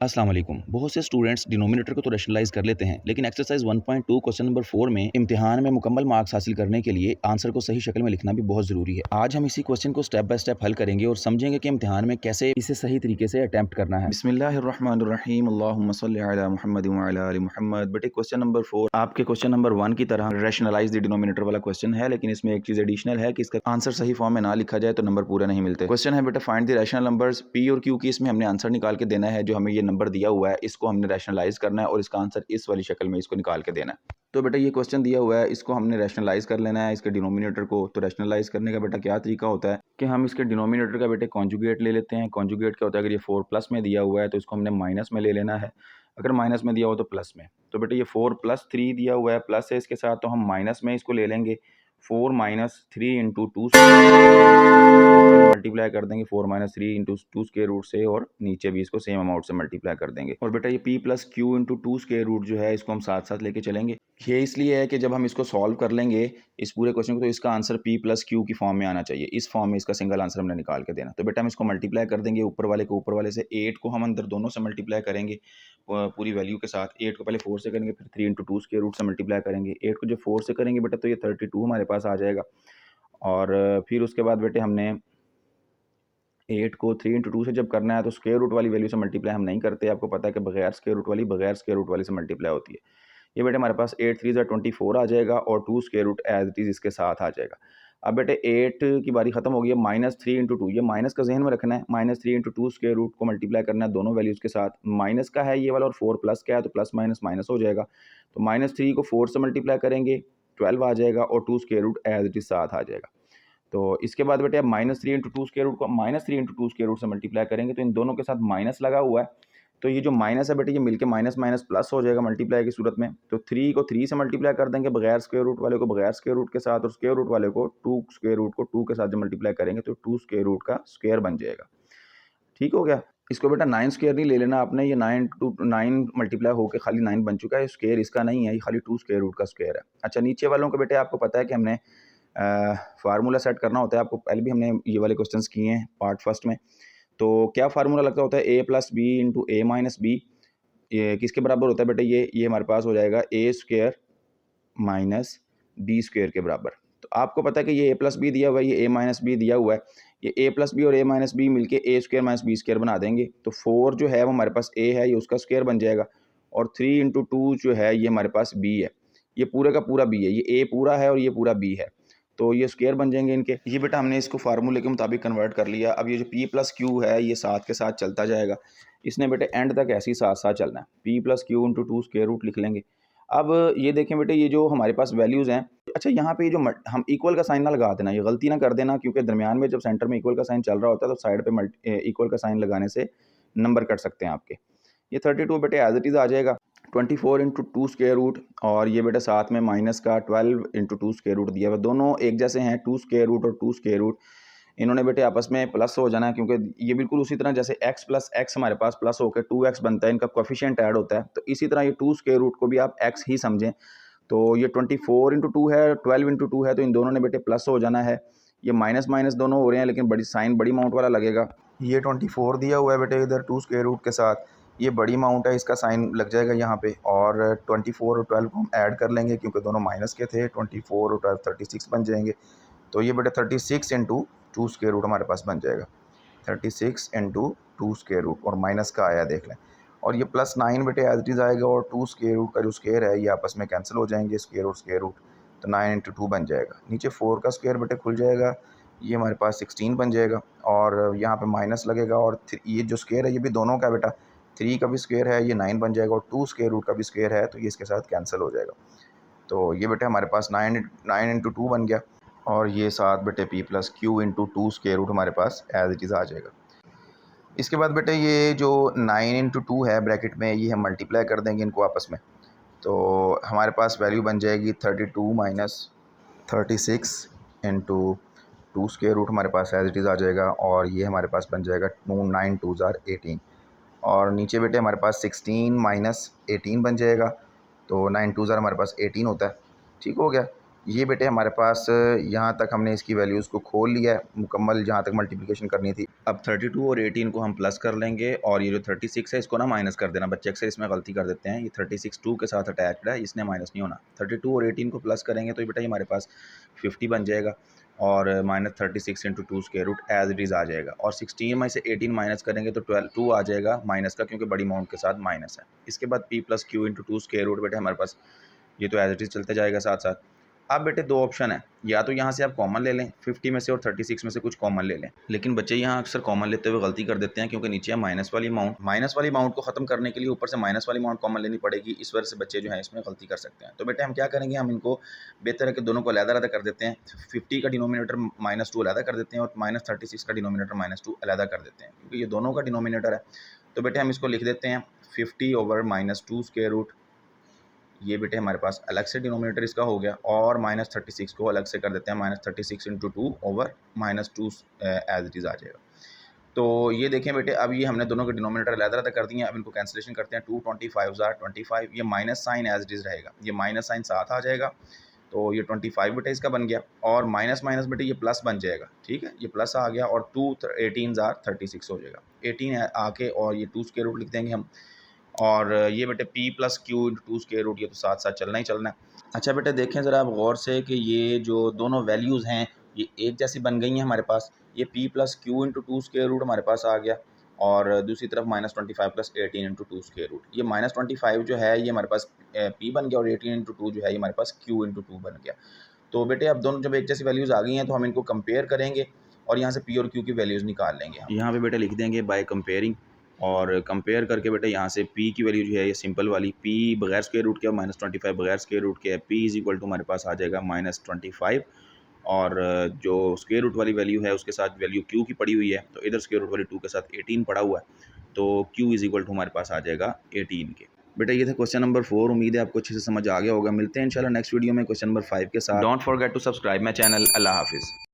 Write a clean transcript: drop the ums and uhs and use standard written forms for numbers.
अस्सलाम वालेकुम। बहुत से स्टूडेंट्स डिनोमिनेटर को तो रैशनलाइज़ कर लेते हैं, लेकिन एक्सरसाइज 1.2 क्वेश्चन नंबर 4 में इम्तिहान में मुकम्मल मार्क्स हासिल करने के लिए आंसर को सही शक्ल में लिखना भी बहुत ज़रूरी है। आज हम इसी क्वेश्चन को स्टेप बाय स्टेप हल करेंगे और समझेंगे कि इम्तिहान में कैसे इसे सही तरीके से अटेम्प्ट करना है। बिस्मिल्लाहिर्रहमानिर्रहीम, अल्लाहुम्मा सल्लि अला मुहम्मद व अला आलि मुहम्मद। बेटे क्वेश्चन नंबर 4 आपके क्वेश्चन नंबर 1 की तरह रैशनलाइज द डिनोमिनेटर वाला क्वेश्चन है, लेकिन इसमें एक चीज़ एडिशनल है कि इसका आंसर सही फॉर्म में ना लिखा जाए तो नंबर पूरे नहीं मिलते। क्वेश्चन है बेटा find the rational numbers P और क्यू की। इसमें हमने आंसर निकाल के देना है, जो हमें ये नंबर दिया हुआ है इसको हमने रैशनलाइज करना है और इसका आंसर इस वाली शक्ल में इसको निकाल के देना है। तो बेटा ये क्वेश्चन दिया हुआ है, इसको हमने रैशनलाइज कर लेना है इसके डिनोमिनेटर को। तो रैशनलाइज करने का बेटा क्या तरीका होता है कि हम इसके डिनोमिनेटर का बेटे कॉन्जुगेट ले लेते हैं। कॉन्जुगेट क्या होता है, अगर ये 4 प्लस में दिया हुआ है तो इसको हमने माइनस में ले लेना है, अगर माइनस में दिया हो तो प्लस में। तो बेटा ये 4 प्लस 3 दिया हुआ है, प्लस है इसके साथ, तो हम माइनस में इसको ले लेंगे। 4 माइनस 3 इंटू 2 मल्टीप्लाई कर देंगे 4 माइनस 3 इंटू 2 स्क्वायर रूट से, और नीचे भी इसको सेम अमाउंट से मल्टीप्लाई कर देंगे। और बेटा ये p plus q into 2 square root जो है इसको हम साथ साथ लेके चलेंगे। ये इसलिए है कि जब हम इसको सॉल्व कर लेंगे इस पूरे क्वेश्चन को, तो इसका आंसर p प्लस क्यू की फॉर्म में आना चाहिए। इस फॉर्म में इसका सिंगल आंसर हमने निकाल के देना। तो बेटा हम इसको मल्टीप्लाई कर देंगे, ऊपर वाले को ऊपर वाले से, 8 को हम अंदर दोनों से मल्टीप्लाई करेंगे पूरी वैल्यू के साथ। 8 को पहले 4 से करेंगे, फिर 3 इंटू 2 स्क्वायर रूट से मल्टीप्लाई करेंगे। 8 को जब 4 से करेंगे बेटा तो ये 32 हमारे पास आ जाएगा। और फिर उसके बाद बेटे हमने 8 को 3 इंटू 2 से जब करना है तो स्क्वायर रूट वाली वैल्यू से मल्टीप्लाई हम नहीं करते। आपको पता है कि बगैर स्क्वायर रूट वाली से मल्टीप्लाई होती है। ये बेटे हमारे पास 8 3 24 आ जाएगा और 2 square root as it is इसके साथ आ जाएगा। अब बेटे 8 की बारी खत्म हो गई है, माइनस 3 इंटू 2, ये माइनस का जहन में रखना है। माइनस 3 इंटू 2 स्क्वायर रूट को मल्टीप्लाई करना है दोनों वैल्यूज़ के साथ। माइनस का है ये वाला और 4 प्लस का है, तो प्लस माइनस माइनस हो जाएगा। तो माइनस 3 को 4 से मल्टीप्लाई करेंगे 12 आ जाएगा और 2 square root as it is साथ आ जाएगा। तो इसके बाद बेटे अब माइनस 3 इंटू 2 स्क्वायर रूट को माइनस 3 इंटू 2 स्क्वायर रूट से मल्टीप्लाई करेंगे, तो इन दोनों के साथ माइनस लगा हुआ है, तो ये जो माइनस है बेटे ये मिलके माइनस माइनस प्लस हो जाएगा मल्टीप्लाई की सूरत में। तो 3 को 3 से मल्टीप्लाई कर देंगे बगैर स्क्वायर रूट वाले को बगैर स्क्वायर रूट के साथ, और स्क्वायर रूट वाले को 2 स्क्वायर रूट को 2 के साथ जब मल्टीप्लाई करेंगे तो 2 स्क्वायर रूट का स्क्वायर बन जाएगा। ठीक हो गया। इसको बेटा 9 स्क्वायर नहीं ले लेना आपने, ये 9 मल्टीप्लाई होकर खाली 9 बन चुका है, स्क्वायर इसका नहीं है, ये खाली 2 स्क्वायर रूट का स्क्वायर है। अच्छा, नीचे वालों को बेटे आपको पता है कि हमने फार्मूला सेट करना होता है। आपको पहले भी हमने ये वाले क्वेश्चंस किए हैं पार्ट फर्स्ट में। तो क्या फार्मूला लगता होता है, ए प्लस बी इंटू ए माइनस बी। ये किसके बराबर होता है बेटे, ये हमारे पास हो जाएगा ए स्क्वायर माइनस बी स्क्वायर के बराबर। तो आपको पता है कि ये ए प्लस बी दिया हुआ है, ये ए माइनस बी दिया हुआ है, ये ए प्लस बी और ए माइनस बी मिलके ए स्क्वायर माइनस बी स्क्वायर बना देंगे। तो 4 जो है वो हमारे पास ए है, ये उसका स्क्वायर बन जाएगा, और 3 इंटू 2 जो है ये हमारे पास बी है, ये पूरे का पूरा बी है, ये ए पूरा है और ये पूरा बी है, तो ये स्क्वायर बन जाएंगे इनके। ये बेटा हमने इसको फार्मूले के मुताबिक कन्वर्ट कर लिया। अब ये जो p प्लस क्यू है ये साथ के साथ चलता जाएगा, इसने बेटे एंड तक ऐसे ही साथ साथ चलना है। p plus q into 2 square root लिख लेंगे। अब ये देखें बेटे, ये जो हमारे पास वैल्यूज़ हैं, अच्छा यहाँ पे ये जो हम इक्वल का साइन ना लगा देना, ये गलती ना कर देना, क्योंकि दरमियान में जब सेंटर में इक्वल का साइन चल रहा होता है तो साइड पे इक्वल का साइन लगाने से नंबर कट सकते हैं आपके। ये 32 बेटे एज इट इज़ आ जाएगा। 24 इंटू 2 स्क्वायर रूट, और ये बेटा साथ में माइनस का 12 इंटू 2 स्क्वायर रूट दिया हुआ, दोनों एक जैसे हैं, 2 स्क्वायर रूट और 2 स्क्वायर रूट, इन्होंने बेटे आपस में प्लस हो जाना है, क्योंकि ये बिल्कुल उसी तरह जैसे x प्लस एक्स हमारे पास प्लस होकर 2x बनता है, इनका कोफिशिएंट ऐड होता है, तो इसी तरह ये 2 स्क्वायर रूट को भी आप x ही समझें। तो ये 24 इंटू 2 है, 12 इंटू 2 है, तो इन दोनों ने बेटे प्लस हो जाना है। ये माइनस माइनस दोनों हो रहे हैं, लेकिन बड़ी साइन बड़ी अमाउंट वाला लगेगा। ये 24 दिया हुआ है बेटे इधर 2 स्क्वायर रूट के साथ, ये बड़ी अमाउंट है, इसका साइन लग जाएगा यहाँ पे, और 24 और 12 को हम ऐड कर लेंगे क्योंकि दोनों माइनस के थे। 24 और 12 36 बन जाएंगे। तो ये बेटा 36 इंटू 2 स्क्वायर रूट हमारे पास बन जाएगा। 36 इंटू 2 स्क्वायर रूट, और माइनस का आया देख लें, और ये प्लस 9 बेटे एज इट इज़ आएगा, और 2 स्क्वायर रूट का जो स्क्वायर है ये आपस में कैंसिल हो जाएंगे, स्क्वायर और स्क्वायर रूट, तो 9 इंटू 2 बन जाएगा। नीचे 4 का स्क्वायर बेटे खुल जाएगा, ये हमारे पास 16 बन जाएगा, और यहाँ पे माइनस लगेगा, और ये जो स्क्वायर है ये भी दोनों का बेटा 3 का भी स्क्वायर है, ये 9 बन जाएगा, और 2 स्क्वायर रूट का भी स्क्वायर है, तो ये इसके साथ कैंसिल हो जाएगा। तो ये बेटे हमारे पास 9 इंटू 2 बन गया, और ये साथ बेटे p plus q into 2 square root हमारे पास एज इट इज़ आ जाएगा। इसके बाद बेटे ये जो 9 इंटू 2 है ब्रैकेट में, ये हम मल्टीप्लाई कर देंगे इनको आपस में, तो हमारे पास वैल्यू बन जाएगी 32 माइनस 36 इंटू 2 स्क्वायर रूट हमारे पास एज इट इज़ आ जाएगा, और ये हमारे पास बन जाएगा 9 2 18, और नीचे बेटे हमारे पास 16 माइनस 18 बन जाएगा, तो 9 2 हमारे पास 18 होता है। ठीक हो गया। ये बेटे हमारे पास यहाँ तक हमने इसकी वैल्यूज़ को खोल लिया है मुकम्मल, जहाँ तक मल्टीप्लिकेशन करनी थी। अब 32 और 18 को हम प्लस कर लेंगे और ये जो 36 है इसको ना माइनस कर देना। बच्चे अक्सर इसमें गलती कर देते हैं। ये 36 2 के साथ अटैच्ड है, इसने माइनस नहीं होना। 32 और 18 को प्लस करेंगे तो ये बेटा ये हमारे पास 50 बन जाएगा और minus 36 into 2 square root as it is आ जाएगा। और 16 में से 18 माइनस करेंगे तो 2 आ जाएगा माइनस का, क्योंकि बड़ी अमाउंट के साथ माइनस है। इसके बाद p plus q into 2 square root बेटा हमारे पास ये तो एज इट इज़ चलते जाएगा साथ साथ। अब बेटे दो ऑप्शन है, या तो यहाँ से आप कॉमन ले लें 50 में से और 36 में से कुछ कॉमन ले लें, लेकिन बच्चे यहाँ अक्सर कॉमन लेते हुए गलती कर देते हैं, क्योंकि नीचे है माइनस वाली अमाउंट को खत्म करने के लिए ऊपर से माइनस वाली अमाउंट कॉमन लेनी पड़ेगी। इस वजह से बच्चे जो है इसमें गलती कर सकते हैं। तो बेटे हम क्या करेंगे, हम इनको बेहतर है कि दोनों को अलग कर देते हैं। 50 का डिनोमिनेटर -2 अलग कर देते हैं और -36 का डिनोमिनेटर -2 अलग कर देते हैं, क्योंकि ये दोनों का डिनोमिनेटर है। तो बेटे हम इसको लिख देते हैं 50 ओवर -2 स्क्वायर रूट, ये बेटे हमारे पास अलग से डिनोमिनेटर इसका हो गया, और -36 को अलग से कर देते हैं -36 into 2 over -2 as it is आ जाएगा। तो ये देखें बेटे, अब ये हमने दोनों के डिनोमिनेटर अलग कर दिए हैं। अब इनको कैंसिलेशन करते हैं। 2 25 25, ये minus sign as it is रहेगा, ये माइनस साइन साथ आ जाएगा। तो ये 25 बेटे इसका बन गया, और माइनस माइनस बेटे ये प्लस बन जाएगा। ठीक है, ये प्लस आ गया और 2 18 36 हो जाएगा। 18 आके और ये 2 स्क्वायर रूट लिख देंगे हम, और ये बेटे p plus q into 2 square root, ये तो साथ साथ चलना ही चलना है। अच्छा बेटे देखें ज़रा आप गौर से कि ये जो दोनों वैल्यूज़ हैं ये एक जैसी बन गई हैं हमारे पास। ये p plus q into 2 square root हमारे पास आ गया, और दूसरी तरफ -25 प्लस 18 इंटू 2 स्क्वायर रूट। ये -25 जो है ये हमारे पास p बन गया, और 18 इंटू 2 जो है ये हमारे पास q इंटू 2 बन गया। तो बेटे अब दोनों जब एक जैसी वैल्यूज़ आ गई हैं तो हम इनको कंपेयर करेंगे और यहाँ से p और q की वैल्यूज़ निकाल लेंगे। यहाँ पे बेटे लिख देंगे बाय कंपेयरिंग, और कंपेयर करके बेटे यहाँ से p की वैल्यू जो है ये सिंपल वाली p बगैर स्क्वायर रूट के और -25 बगैर स्क्वायर रूट के है। p इज़ इक्वल टू हमारे पास आ जाएगा -25, और जो स्क्वायर रूट वाली वैल्यू है उसके साथ वैल्यू q की पड़ी हुई है, तो इधर स्क्वायर रूट वाली 2 के साथ 18 पड़ा हुआ है, तो q इज़ इक्वल टू हमारे पास आ जाएगा 18 के। बेटा ये था क्वेश्चन नंबर 4। उम्मीद है आपको अच्छे से समझ आ गया होगा। मिलते हैं इंशाल्लाह नेक्स्ट वीडियो में क्वेश्चन नंबर 5 के साथ। Don't forget to subscribe my channel. अल्लाह हाफिज़।